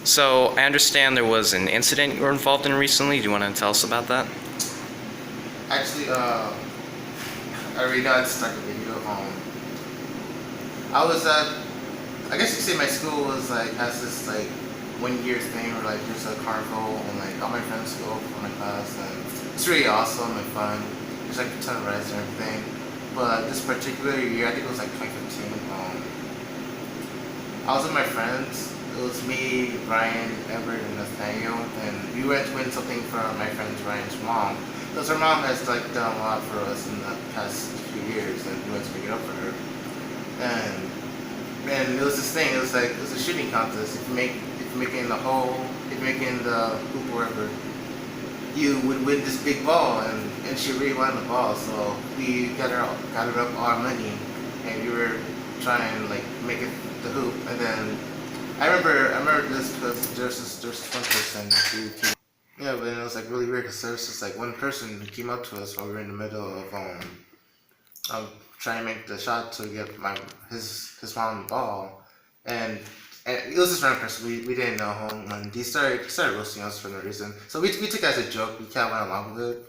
So I understand there was an incident you were involved in recently. Do you want to tell us about that? Actually, I already know how to start the video. I was at, I guess you could say my school was like, has this like 1 year thing where like there's a carnival and like all my friends go for my class and it's really awesome and fun. There's like a ton of rides and everything. But this particular year, I think it was like 2015, I was with my friends. It was me, Ryan, Edward, and Nathaniel, and we went to win something from my friend Ryan's mom. Because her mom has like done a lot for us in the past few years, and we went to pick it up for her. And it was this thing. It was a shooting contest. If you make it in the hole, if you make it in the hoop or wherever, you would win this big ball, and she really wanted the ball. So we gathered up all our money, and we were trying to like make it the hoop, and then I remember this because there's this one person who came. Yeah, but it was like really weird because there was just like one person who came up to us while we were in the middle of trying to make the shot to get his mom the ball, and it was this random person we didn't know him, and he started roasting us for no reason. So we took it as a joke. We kind of went along with it.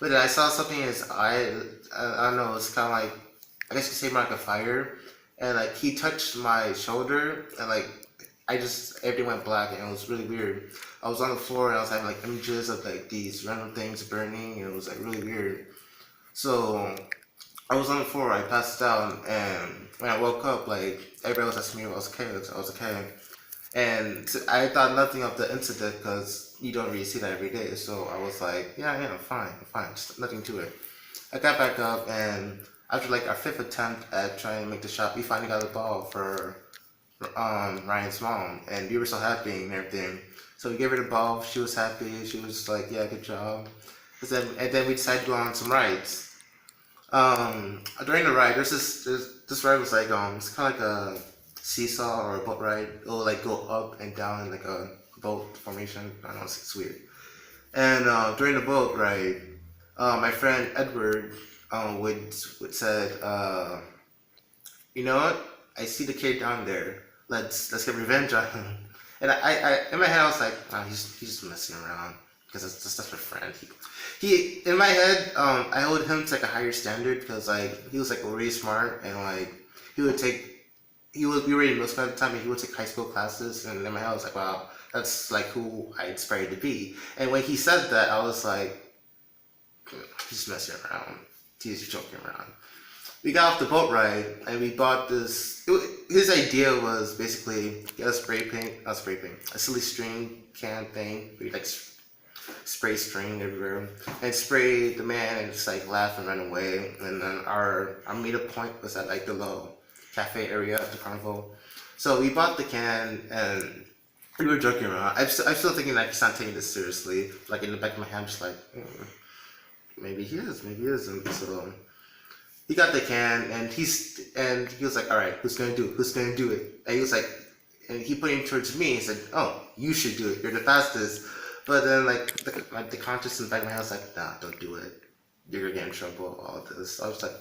But then I saw something in his eye. I don't know. It's kind of like, I guess you could say more like a fire, and like he touched my shoulder, and like everything went black, and it was really weird. I was on the floor and I was having like images of like these random things burning, and it was like really weird. So I was on the floor, I passed out, and when I woke up, like everybody was asking me if I was okay. I was okay, and I thought nothing of the incident because you don't really see that every day. So I was like, yeah, I'm fine, just nothing to it. I got back up, and after like our fifth attempt at trying to make the shot, we finally got the ball for Ryan's mom, and we were so happy and everything. So we gave her the ball. She was happy. She was like, "Yeah, good job." And then we decided to go on some rides. During the ride, this ride was like it's kind of like a seesaw or a boat ride. It'll like go up and down in like a boat formation. I don't know, it's weird. And during the boat ride, my friend Edward would said, "You know what? I see the kid down there. Let's get revenge on him." And in my head I was like, oh, he's just messing around because that's my friend. He in my head I hold him to like a higher standard because like he was like really smart, and like he would take we were in middle school at the time, and he would take high school classes, and in my head I was like, wow, that's like who I aspired to be. And when he said that, I was like, he's messing around. He's joking around. We got off the boat ride and we bought this. His idea was basically get a spray paint, not spray paint, a silly string can thing. We like spray string everywhere and spray the man and just like laugh and run away. And then our meetup point was at like the low cafe area at the carnival. So we bought the can and we were joking around. I'm still thinking like he's not taking this seriously. Like in the back of my head, I'm just like, maybe he is, maybe he isn't. So he got the can and he was like, all right, who's gonna do it? Who's gonna do it? And he was like, and he pointed towards me. He said, oh, you should do it. You're the fastest. But then like the conscience in the back of my head was like, nah, don't do it. You're gonna get in trouble. All of this. I was like,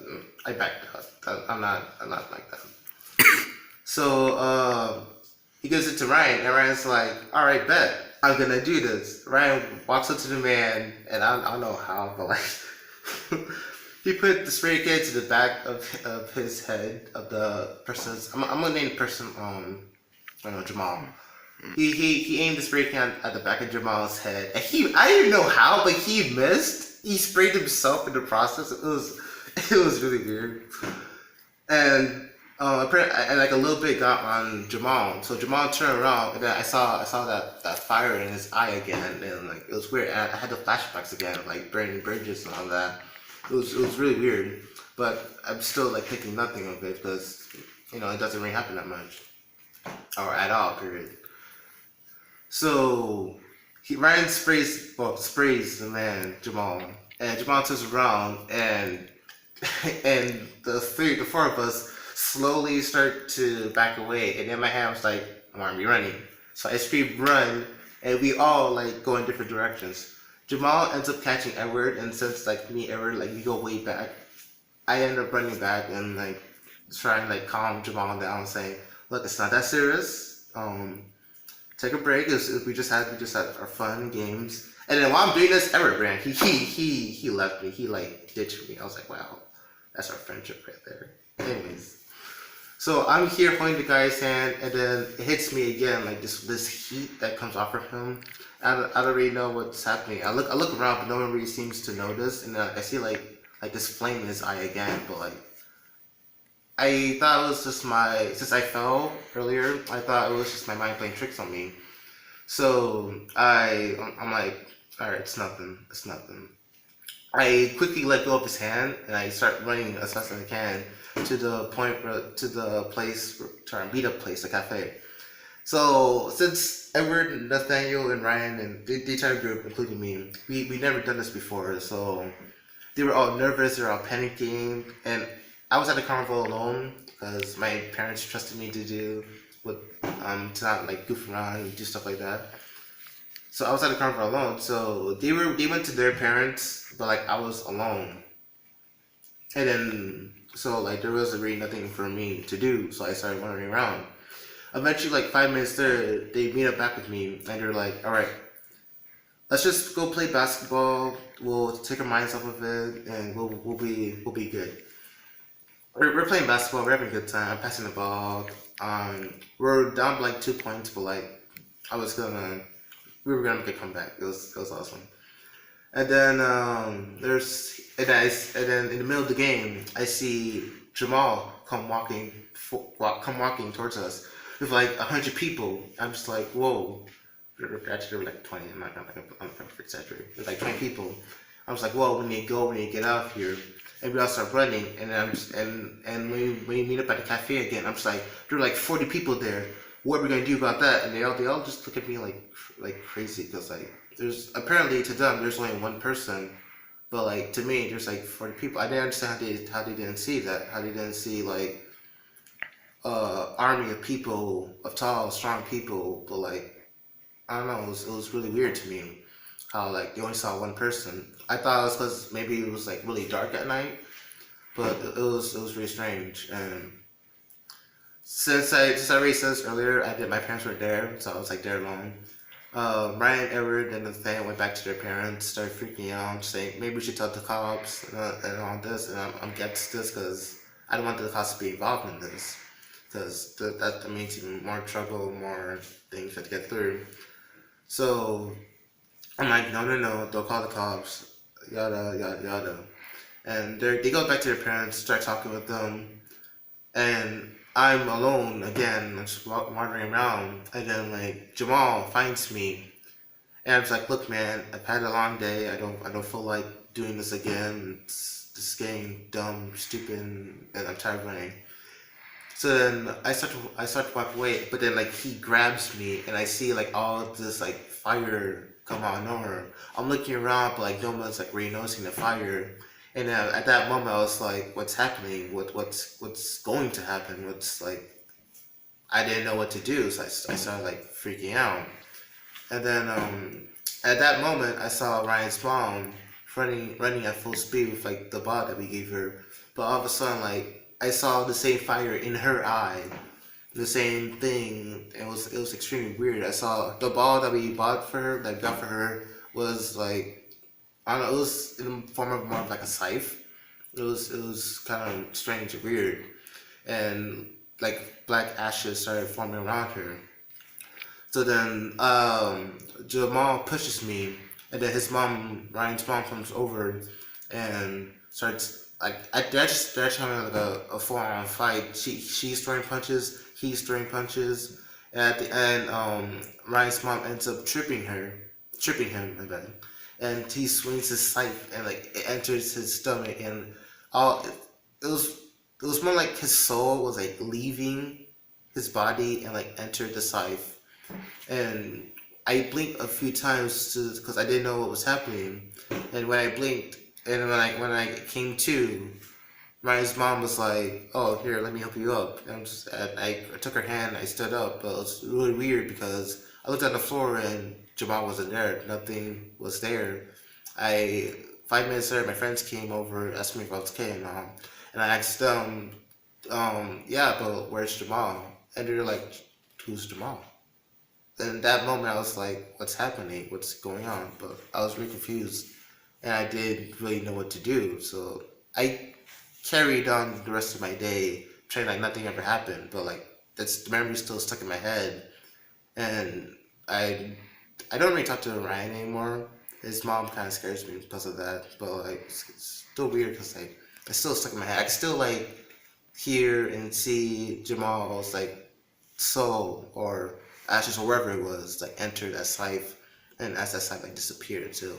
I backed out. I'm not like that. So he gives it to Ryan, and Ryan's like, all right, bet. I'm gonna do this. Ryan walks up to the man, and I don't know how, but like. He put the spray can to the back of his head of the person's. I'm gonna name the person I don't know, Jamal. He aimed the spray can at the back of Jamal's head, and I didn't know how, but he missed. He sprayed himself in the process. It was really weird, and and like a little bit got on Jamal. So Jamal turned around, and then I saw that fire in his eye again, and like it was weird. And I had the flashbacks again, like burning bridges and all that. It was really weird, but I'm still like thinking nothing of it because it doesn't really happen that much or at all. Period. So Ryan sprays the man Jamal, and Jamal turns around, and and the four of us slowly start to back away, and in my head I was like, why are we running? So I scream run, and we all like go in different directions. Jamal ends up catching Edward, and since like me and Edward, like we go way back, I end up running back and like trying to like calm Jamal down, saying, "Look, it's not that serious. take a break. We just had our fun games. And then while I'm doing this, Everett ran. He left me. He like ditched me. I was like, wow, that's our friendship right there. Anyways, so I'm here holding the guy's hand, and then it hits me again, like this heat that comes off of him. I don't really know what's happening. I look around, but no one really seems to notice, and I see like this flame in his eye again. But like I thought it was just since I fell earlier, I thought it was just my mind playing tricks on me. So I'm like, all right, it's nothing. It's nothing. I quickly let go of his hand and I start running as fast as I can to the place, to our meetup place, the cafe. So since Edward, Nathaniel, and Ryan and the entire group, including me, we never done this before, so they were all nervous, they were all panicking, and I was at the carnival alone because my parents trusted me to do to not like goof around and do stuff like that. So I was at the carnival alone. So they went to their parents, but like I was alone. And then so like there was really nothing for me to do. So I started wandering around. Eventually, like 5 minutes there, they meet up back with me, and they're like, "All right, let's just go play basketball. We'll take our minds off of it, and we'll be good." We're playing basketball. We're having a good time. I'm passing the ball. We're down by like 2 points, but like I was gonna we were gonna make a comeback. It was awesome. And then and then in the middle of the game, I see Jamal come walking towards us with like 100 people. I'm just like, whoa. Actually, there were like 20. I'm not gonna exaggerate. There's like 20 people. I was like, whoa, we need to go. We need to get out of here. And we all start running. And then and when we meet up at the cafe again, I'm just like, there were like 40 people there. What are we gonna do about that? And they all just look at me like crazy because like there's apparently to them there's only one person, but like to me there's like 40 people. I didn't understand how they didn't see that. How they didn't see like army of people, of tall, strong people, but like I don't know, it was really weird to me how like they only saw one person. I thought it was because maybe it was like really dark at night, but it was really strange. And since I already said this earlier, my parents were there, so I was like there alone. Ryan, Edward, and Nathaniel went back to their parents, started freaking out, saying maybe we should tell the cops and all this. And I'm against this because I don't want the cops to be involved in this because that means even more trouble, more things to get through. So I'm like, no, don't call the cops, yada yada yada. And they go back to their parents, start talking with them, and I'm alone again. I'm just wandering around, and then like Jamal finds me, and I was like, "Look, man, I've had a long day. I don't feel like doing this again. This getting dumb, stupid, and I'm tired of running." So then I start to walk away, but then like he grabs me, and I see like all this like fire come out of nowhere. I'm looking around, but like no one's like really noticing the fire. And at that moment, I was like, "What's happening? What's going to happen? What's like?" I didn't know what to do, so I started like freaking out. And then at that moment, I saw Ryan's mom running at full speed with like the ball that we gave her. But all of a sudden, like I saw the same fire in her eye, the same thing. It was extremely weird. I saw the ball that we bought for her, that we got for her, was like I don't know. It was in the form of more of like a scythe. It was kind of strange and weird, and like black ashes started forming around her. So then Jamal pushes me, and then Ryan's mom, comes over and starts like they're just having like a full on fight. She's throwing punches, he's throwing punches, and at the end, Ryan's mom ends up tripping him, my bad, and he swings his scythe and like it enters his stomach, and all it was it was more like his soul was like leaving his body and like entered the scythe. And I blinked a few times because I didn't know what was happening. And when I blinked, and when I came to, Ryan's mom was like, "Oh, here, let me help you up." And I took her hand, I stood up, but it was really weird because I looked at the floor and Jamal wasn't there. Nothing was there. 5 minutes later, my friends came over, asked me if I was okay and all, and I asked them, "Yeah, but where's Jamal?" And they're like, "Who's Jamal?" in that moment, I was like, "What's happening? What's going on?" But I was really confused, and I didn't really know what to do. So I carried on the rest of my day, trying like nothing ever happened. But like that's the memory still stuck in my head, and I I don't really talk to Ryan anymore. His mom kind of scares me because of that. But like it's still weird because like it's still stuck in my head. I can still like hear and see Jamal's like soul or ashes or wherever it was like enter that scythe, and as that scythe like disappeared to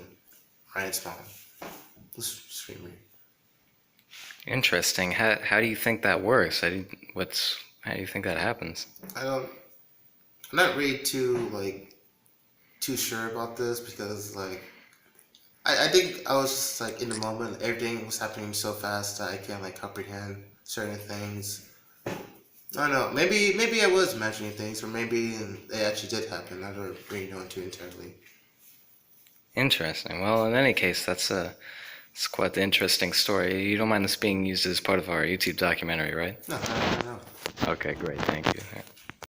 Ryan's mom. It's extremely. Interesting. How do you think that works? How do you think that happens? I don't. I'm not really too sure about this because like I think I was just like in the moment. Everything was happening so fast that I can't like comprehend certain things. I don't know. Maybe I was imagining things, or maybe they actually did happen. I don't really know too entirely. Interesting. Well, in any case, it's quite the interesting story. You don't mind this being used as part of our YouTube documentary, right? No, I don't know. Okay, great. Thank you.